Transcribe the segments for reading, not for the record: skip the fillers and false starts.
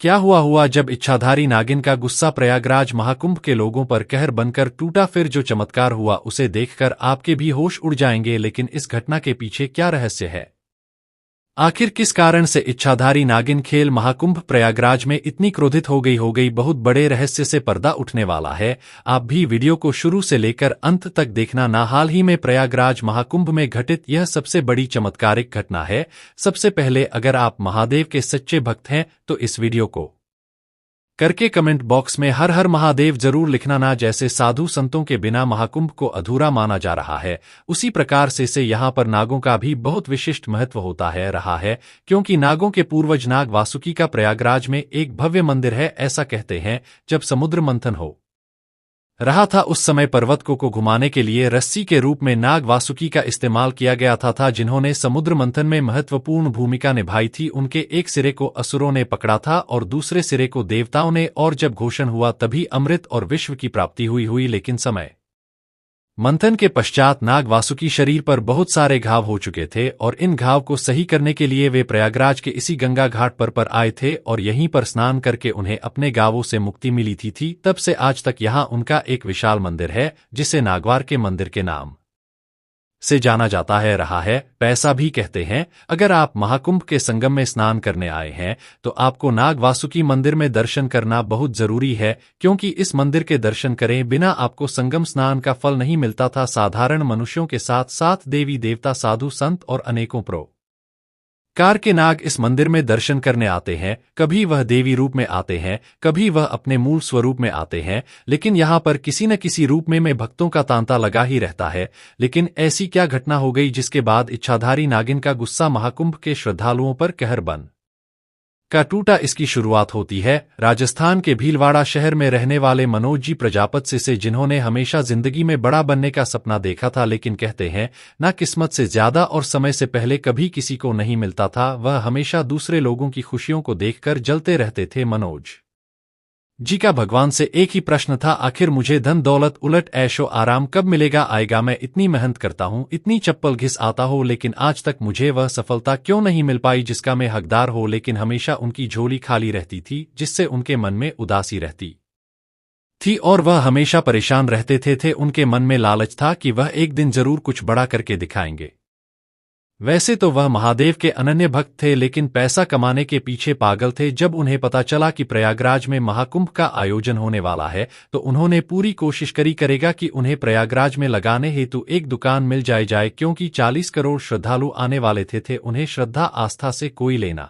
क्या हुआ जब इच्छाधारी नागिन का गुस्सा प्रयागराज महाकुंभ के लोगों पर कहर बनकर टूटा। फिर जो चमत्कार हुआ उसे देखकर आपके भी होश उड़ जाएंगे। लेकिन इस घटना के पीछे क्या रहस्य है? आखिर किस कारण से इच्छाधारी नागिन खेल महाकुंभ प्रयागराज में इतनी क्रोधित हो गई? बहुत बड़े रहस्य से पर्दा उठने वाला है। आप भी वीडियो को शुरू से लेकर अंत तक देखना ना। हाल ही में प्रयागराज महाकुंभ में घटित यह सबसे बड़ी चमत्कारिक घटना है। सबसे पहले अगर आप महादेव के सच्चे भक्त हैं तो इस वीडियो को करके कमेंट बॉक्स में हर हर महादेव जरूर लिखना ना। जैसे साधु संतों के बिना महाकुंभ को अधूरा माना जा रहा है, उसी प्रकार से यहाँ पर नागों का भी बहुत विशिष्ट महत्व होता है रहा है, क्योंकि नागों के पूर्वज नाग वासुकी का प्रयागराज में एक भव्य मंदिर है। ऐसा कहते हैं जब समुद्र मंथन हो रहा था उस समय पर्वत को घुमाने के लिए रस्सी के रूप में नाग वासुकी का इस्तेमाल किया गया था जिन्होंने समुद्र मंथन में महत्वपूर्ण भूमिका निभाई थी। उनके एक सिरे को असुरों ने पकड़ा था और दूसरे सिरे को देवताओं ने, और जब घोषण हुआ तभी अमृत और विश्व की प्राप्ति हुई। लेकिन समय मंथन के पश्चात नाग वासुकी शरीर पर बहुत सारे घाव हो चुके थे और इन घाव को सही करने के लिए वे प्रयागराज के इसी गंगा घाट पर आए थे और यहीं पर स्नान करके उन्हें अपने घावों से मुक्ति मिली थी। तब से आज तक यहाँ उनका एक विशाल मंदिर है जिसे नागवार के मंदिर के नाम से जाना जाता है रहा है। पैसा भी कहते हैं। अगर आप महाकुंभ के संगम में स्नान करने आए हैं तो आपको नाग वासुकी मंदिर में दर्शन करना बहुत जरूरी है, क्योंकि इस मंदिर के दर्शन करें बिना आपको संगम स्नान का फल नहीं मिलता था। साधारण मनुष्यों के साथ साथ देवी देवता, साधु संत और अनेकों कार के नाग इस मंदिर में दर्शन करने आते हैं। कभी वह देवी रूप में आते हैं, कभी वह अपने मूल स्वरूप में आते हैं, लेकिन यहाँ पर किसी न किसी रूप में भक्तों का तांता लगा ही रहता है। लेकिन ऐसी क्या घटना हो गई जिसके बाद इच्छाधारी नागिन का गुस्सा महाकुंभ के श्रद्धालुओं पर कहर बन का टूटा? इसकी शुरुआत होती है राजस्थान के भीलवाड़ा शहर में रहने वाले मनोज जी प्रजापत से जिन्होंने हमेशा जिंदगी में बड़ा बनने का सपना देखा था, लेकिन कहते हैं ना किस्मत से ज्यादा और समय से पहले कभी किसी को नहीं मिलता था। वह हमेशा दूसरे लोगों की खुशियों को देखकर जलते रहते थे। मनोज जी का भगवान से एक ही प्रश्न था, आखिर मुझे धन दौलत उलट ऐशो आराम कब मिलेगा आएगा? मैं इतनी मेहनत करता हूँ, इतनी चप्पल घिस आता हो, लेकिन आज तक मुझे वह सफलता क्यों नहीं मिल पाई जिसका मैं हकदार हो? लेकिन हमेशा उनकी झोली खाली रहती थी, जिससे उनके मन में उदासी रहती थी और वह हमेशा परेशान रहते थे। उनके मन में लालच था कि वह एक दिन जरूर कुछ बड़ा करके दिखाएंगे। वैसे तो वह महादेव के अनन्य भक्त थे, लेकिन पैसा कमाने के पीछे पागल थे। जब उन्हें पता चला कि प्रयागराज में महाकुंभ का आयोजन होने वाला है तो उन्होंने पूरी कोशिश करेगा कि उन्हें प्रयागराज में लगाने हेतु एक दुकान मिल जाए, क्योंकि 40 करोड़ श्रद्धालु आने वाले थे। उन्हें श्रद्धा आस्था से कोई लेना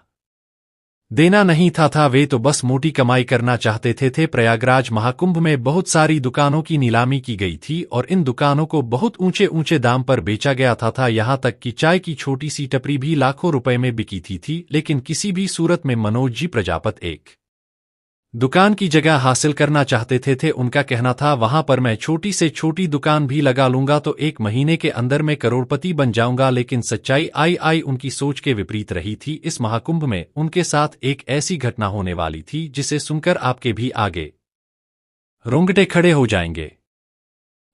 देना नहीं था। वे तो बस मोटी कमाई करना चाहते थे। प्रयागराज महाकुंभ में बहुत सारी दुकानों की नीलामी की गई थी और इन दुकानों को बहुत ऊंचे दाम पर बेचा गया था। यहाँ तक कि चाय की छोटी सी टपरी भी लाखों रुपए में बिकी थी। लेकिन किसी भी सूरत में मनोज जी प्रजापत एक दुकान की जगह हासिल करना चाहते थे। उनका कहना था वहां पर मैं छोटी से छोटी दुकान भी लगा लूंगा तो 1 महीने के अंदर मैं करोड़पति बन जाऊंगा। लेकिन सच्चाई आई उनकी सोच के विपरीत रही थी। इस महाकुंभ में उनके साथ एक ऐसी घटना होने वाली थी जिसे सुनकर आपके भी आगे रोंगटे खड़े हो जाएंगे।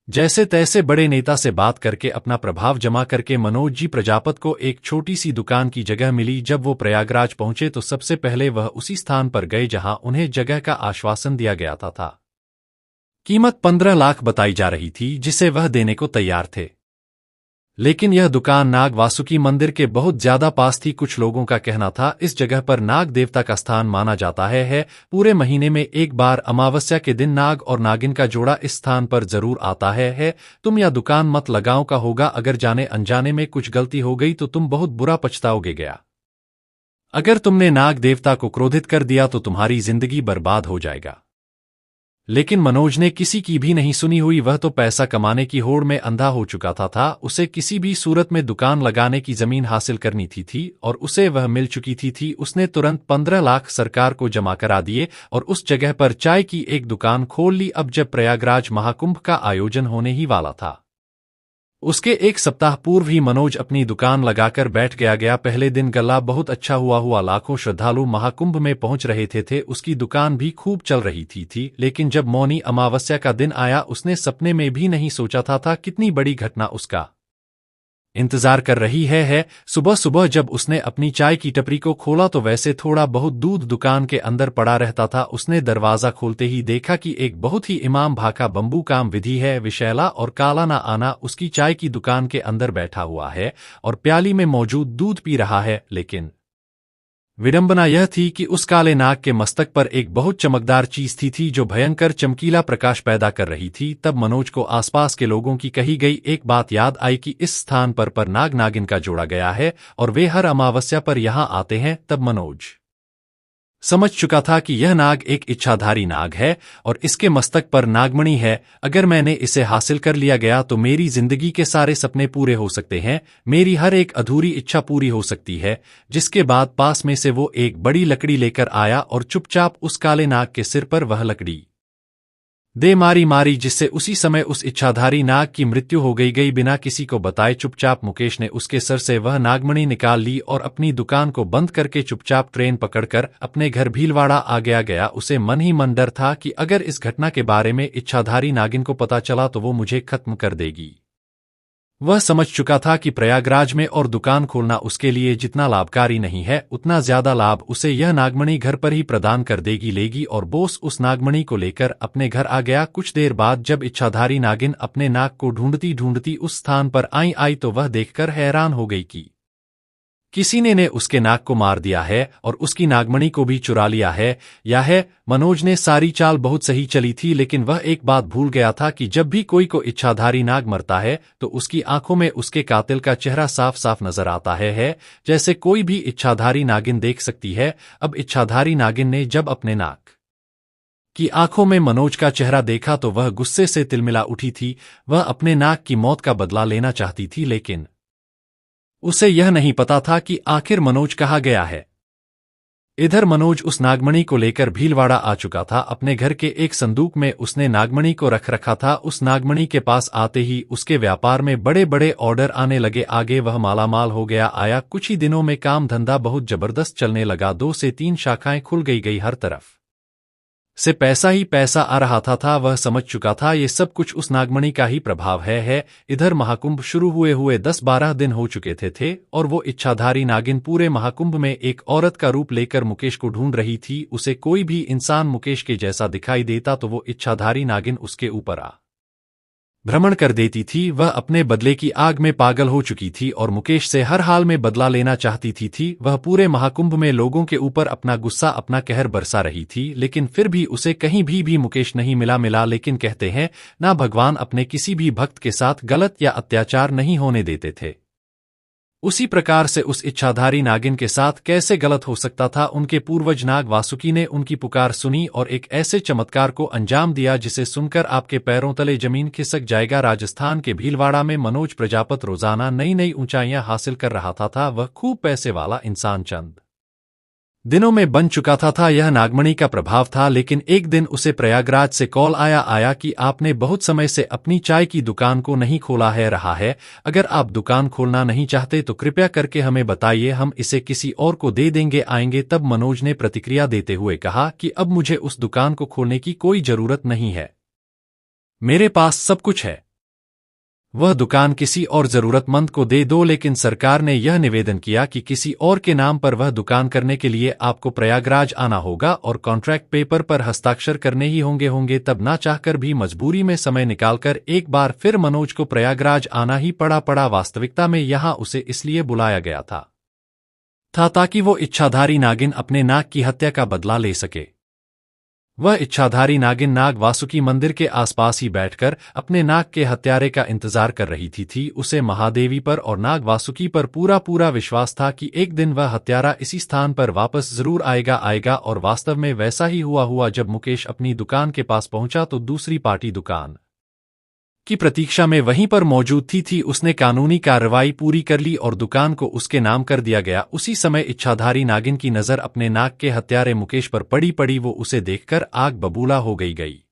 जैसे तैसे बड़े नेता से बात करके अपना प्रभाव जमा करके मनोज जी प्रजापत को एक छोटी सी दुकान की जगह मिली। जब वो प्रयागराज पहुंचे तो सबसे पहले वह उसी स्थान पर गए जहां उन्हें जगह का आश्वासन दिया गया था। कीमत 15 लाख बताई जा रही थी जिसे वह देने को तैयार थे, लेकिन यह दुकान नाग वासुकी मंदिर के बहुत ज्यादा पास थी। कुछ लोगों का कहना था इस जगह पर नाग देवता का स्थान माना जाता है। पूरे महीने में एक बार अमावस्या के दिन नाग और नागिन का जोड़ा इस स्थान पर जरूर आता है। तुम यह दुकान मत लगाओ का होगा, अगर जाने अनजाने में कुछ गलती हो गई तो तुम बहुत बुरा पछताओगे गया। अगर तुमने नाग देवता को क्रोधित कर दिया तो तुम्हारी जिंदगी बर्बाद हो जाएगा। लेकिन मनोज ने किसी की भी नहीं सुनी हुई। वह तो पैसा कमाने की होड़ में अंधा हो चुका था। उसे किसी भी सूरत में दुकान लगाने की जमीन हासिल करनी थी और उसे वह मिल चुकी थी। उसने तुरंत 15 लाख सरकार को जमा करा दिए और उस जगह पर चाय की एक दुकान खोल ली। अब जब प्रयागराज महाकुंभ का आयोजन होने ही वाला था, उसके 1 सप्ताह पूर्व ही मनोज अपनी दुकान लगाकर बैठ गया। पहले दिन गल्ला बहुत अच्छा हुआ। लाखों श्रद्धालु महाकुंभ में पहुंच रहे थे। उसकी दुकान भी खूब चल रही थी। लेकिन जब मौनी अमावस्या का दिन आया उसने सपने में भी नहीं सोचा था कितनी बड़ी घटना उसका इंतजार कर रही है। सुबह सुबह जब उसने अपनी चाय की टपरी को खोला तो वैसे थोड़ा बहुत दूध दुकान के अंदर पड़ा रहता था। उसने दरवाजा खोलते ही देखा कि एक बहुत ही इमाम भाका बंबू काम विधि है, विशैला और काला ना आना उसकी चाय की दुकान के अंदर बैठा हुआ है और प्याली में मौजूद दूध पी रहा है। लेकिन विडंबना यह थी कि उस काले नाग के मस्तक पर एक बहुत चमकदार चीज थी जो भयंकर चमकीला प्रकाश पैदा कर रही थी। तब मनोज को आसपास के लोगों की कही गई एक बात याद आई कि इस स्थान पर नाग नागिन का जोड़ा गया है और वे हर अमावस्या पर यहां आते हैं। तब मनोज समझ चुका था कि यह नाग एक इच्छाधारी नाग है और इसके मस्तक पर नागमणि है। अगर मैंने इसे हासिल कर लिया गया तो मेरी जिंदगी के सारे सपने पूरे हो सकते हैं, मेरी हर एक अधूरी इच्छा पूरी हो सकती है। जिसके बाद पास में से वो एक बड़ी लकड़ी लेकर आया और चुपचाप उस काले नाग के सिर पर वह लकड़ी दे मारी जिससे उसी समय उस इच्छाधारी नाग की मृत्यु हो गई। बिना किसी को बताए चुपचाप मुकेश ने उसके सर से वह नागमणि निकाल ली और अपनी दुकान को बंद करके चुपचाप ट्रेन पकड़कर अपने घर भीलवाड़ा आ गया। उसे मन ही मन डर था कि अगर इस घटना के बारे में इच्छाधारी नागिन को पता चला तो वो मुझे खत्म कर देगी। वह समझ चुका था कि प्रयागराज में और दुकान खोलना उसके लिए जितना लाभकारी नहीं है, उतना ज्यादा लाभ उसे यह नागमणि घर पर ही प्रदान कर देगी। और बोस उस नागमणि को लेकर अपने घर आ गया। कुछ देर बाद जब इच्छाधारी नागिन अपने नाग को ढूंढती ढूंढती उस स्थान पर आई तो वह देखकर हैरान हो गई कि किसी ने उसके नाग को मार दिया है और उसकी नागमणि को भी चुरा लिया है। मनोज ने सारी चाल बहुत सही चली थी, लेकिन वह एक बात भूल गया था कि जब भी कोई को इच्छाधारी नाग मरता है तो उसकी आंखों में उसके कातिल का चेहरा साफ साफ नजर आता है, जैसे कोई भी इच्छाधारी नागिन देख सकती है। अब इच्छाधारी नागिन ने जब अपने नाग की आंखों में मनोज का चेहरा देखा तो वह गुस्से से तिलमिला उठी थी। वह अपने नाग की मौत का बदला लेना चाहती थी, लेकिन उसे यह नहीं पता था कि आखिर मनोज कहाँ गया है। इधर मनोज उस नागमणि को लेकर भीलवाड़ा आ चुका था। अपने घर के एक संदूक में उसने नागमणि को रख रखा था। उस नागमणि के पास आते ही उसके व्यापार में बड़े बड़े ऑर्डर आने लगे। आगे वह मालामाल हो गया। कुछ ही दिनों में काम धंधा बहुत जबरदस्त चलने लगा। 2 से 3 शाखाएं खुल गई। हर तरफ से पैसा ही पैसा आ रहा था। वह समझ चुका था ये सब कुछ उस नागमणि का ही प्रभाव है। इधर महाकुंभ शुरू हुए 10-12 दिन हो चुके थे और वो इच्छाधारी नागिन पूरे महाकुंभ में एक औरत का रूप लेकर मुकेश को ढूंढ रही थी। उसे कोई भी इंसान मुकेश के जैसा दिखाई देता तो वो इच्छाधारी नागिन उसके ऊपर आ भ्रमण कर देती थी। वह अपने बदले की आग में पागल हो चुकी थी और मुकेश से हर हाल में बदला लेना चाहती थी। वह पूरे महाकुंभ में लोगों के ऊपर अपना गुस्सा अपना कहर बरसा रही थी, लेकिन फिर भी उसे कहीं भी मुकेश नहीं मिला। लेकिन कहते हैं ना, भगवान अपने किसी भी भक्त के साथ गलत या अत्याचार नहीं होने देते थे। उसी प्रकार से उस इच्छाधारी नागिन के साथ कैसे गलत हो सकता था। उनके पूर्वज नाग वासुकी ने उनकी पुकार सुनी और एक ऐसे चमत्कार को अंजाम दिया जिसे सुनकर आपके पैरों तले जमीन खिसक जाएगा। राजस्थान के भीलवाड़ा में मनोज प्रजापत रोजाना नई नई ऊंचाइयां हासिल कर रहा था। वह खूब पैसे वाला इंसान चंद दिनों में बन चुका था। यह नागमणि का प्रभाव था। लेकिन एक दिन उसे प्रयागराज से कॉल आया कि आपने बहुत समय से अपनी चाय की दुकान को नहीं खोला है। अगर आप दुकान खोलना नहीं चाहते तो कृपया करके हमें बताइए, हम इसे किसी और को दे देंगे। आएंगे। तब मनोज ने प्रतिक्रिया देते हुए कहा कि अब मुझे उस दुकान को खोलने की कोई जरूरत नहीं है, मेरे पास सब कुछ है। वह दुकान किसी और जरूरतमंद को दे दो। लेकिन सरकार ने यह निवेदन किया कि किसी और के नाम पर वह दुकान करने के लिए आपको प्रयागराज आना होगा और कॉन्ट्रैक्ट पेपर पर हस्ताक्षर करने ही होंगे। तब ना चाहकर भी मजबूरी में समय निकालकर एक बार फिर मनोज को प्रयागराज आना ही पड़ा। वास्तविकता में यहां उसे इसलिए बुलाया गया था ताकि वो इच्छाधारी नागिन अपने नाग की हत्या का बदला ले सके। वह इच्छाधारी नागिन नाग वासुकी मंदिर के आसपास ही बैठकर अपने नाग के हत्यारे का इंतजार कर रही थी। उसे महादेवी पर और नाग वासुकी पर पूरा विश्वास था कि एक दिन वह हत्यारा इसी स्थान पर वापस जरूर आएगा। और वास्तव में वैसा ही हुआ। जब मुकेश अपनी दुकान के पास पहुंचा तो दूसरी पार्टी दुकान की प्रतीक्षा में वहीं पर मौजूद थी। उसने कानूनी कार्रवाई पूरी कर ली और दुकान को उसके नाम कर दिया गया। उसी समय इच्छाधारी नागिन की नजर अपने नाग के हत्यारे मुकेश पर पड़ी। वो उसे देखकर आग बबूला हो गई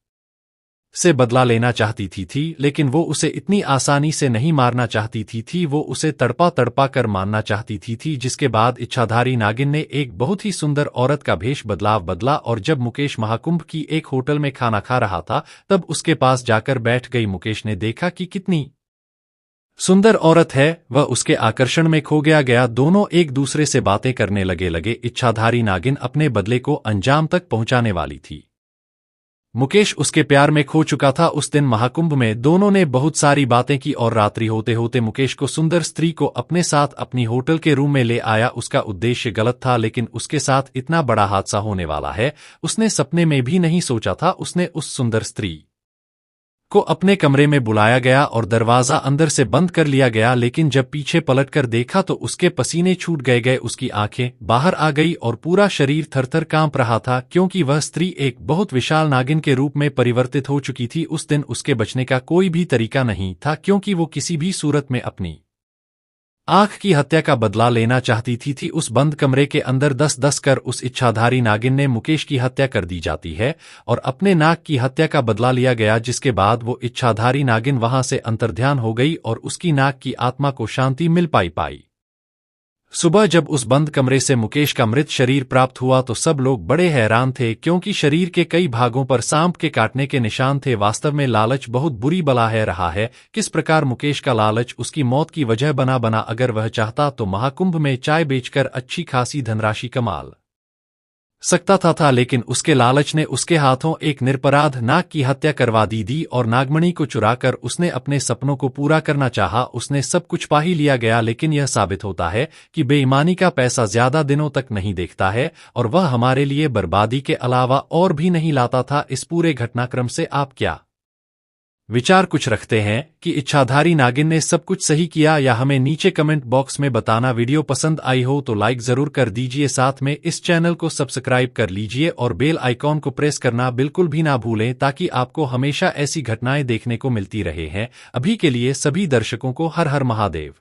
से बदला लेना चाहती थी, लेकिन वो उसे इतनी आसानी से नहीं मारना चाहती थी। वो उसे तड़पा कर मारना चाहती थी। जिसके बाद इच्छाधारी नागिन ने एक बहुत ही सुंदर औरत का भेष बदला और जब मुकेश महाकुंभ की एक होटल में खाना खा रहा था तब उसके पास जाकर बैठ गई। मुकेश ने देखा कि कितनी सुंदर औरत है, वह उसके आकर्षण में खो गया। दोनों एक दूसरे से बातें करने लगे। इच्छाधारी नागिन अपने बदले को अंजाम तक पहुंचाने वाली थी। मुकेश उसके प्यार में खो चुका था। उस दिन महाकुंभ में दोनों ने बहुत सारी बातें की और रात्रि होते होते मुकेश को सुंदर स्त्री को अपने साथ अपनी होटल के रूम में ले आया। उसका उद्देश्य गलत था, लेकिन उसके साथ इतना बड़ा हादसा होने वाला है, उसने सपने में भी नहीं सोचा था। उसने उस सुंदर स्त्री को अपने कमरे में बुलाया गया और दरवाजा अंदर से बंद कर लिया गया, लेकिन जब पीछे पलटकर देखा तो उसके पसीने छूट गए। उसकी आंखें बाहर आ गई और पूरा शरीर थरथर कांप रहा था, क्योंकि वह स्त्री एक बहुत विशाल नागिन के रूप में परिवर्तित हो चुकी थी। उस दिन उसके बचने का कोई भी तरीका नहीं था, क्योंकि वो किसी भी सूरत में अपनी आंख की हत्या का बदला लेना चाहती थी। उस बंद कमरे के अंदर 10-10 कर उस इच्छाधारी नागिन ने मुकेश की हत्या कर दी जाती है और अपने नाक की हत्या का बदला लिया गया, जिसके बाद वो इच्छाधारी नागिन वहां से अंतर्ध्यान हो गई और उसकी नाक की आत्मा को शांति मिल पाई। सुबह जब उस बंद कमरे से मुकेश का मृत शरीर प्राप्त हुआ तो सब लोग बड़े हैरान थे, क्योंकि शरीर के कई भागों पर सांप के काटने के निशान थे। वास्तव में लालच बहुत बुरी बला है रहा है। किस प्रकार मुकेश का लालच उसकी मौत की वजह बना। अगर वह चाहता तो महाकुंभ में चाय बेचकर अच्छी खासी धनराशि कमा सकता था, लेकिन उसके लालच ने उसके हाथों एक निरपराध नाग की हत्या करवा दी और नागमणि को चुराकर उसने अपने सपनों को पूरा करना चाहा। उसने सब कुछ पा ही लिया गया, लेकिन यह साबित होता है कि बेईमानी का पैसा ज्यादा दिनों तक नहीं देखता है और वह हमारे लिए बर्बादी के अलावा और भी नहीं लाता था। इस पूरे घटनाक्रम से आप क्या विचार कुछ रखते हैं कि इच्छाधारी नागिन ने सब कुछ सही किया, या हमें नीचे कमेंट बॉक्स में बताना। वीडियो पसंद आई हो तो लाइक जरूर कर दीजिए, साथ में इस चैनल को सब्सक्राइब कर लीजिए और बेल आइकॉन को प्रेस करना बिल्कुल भी ना भूलें, ताकि आपको हमेशा ऐसी घटनाएं देखने को मिलती रहे हैं। अभी के लिए सभी दर्शकों को हर हर महादेव।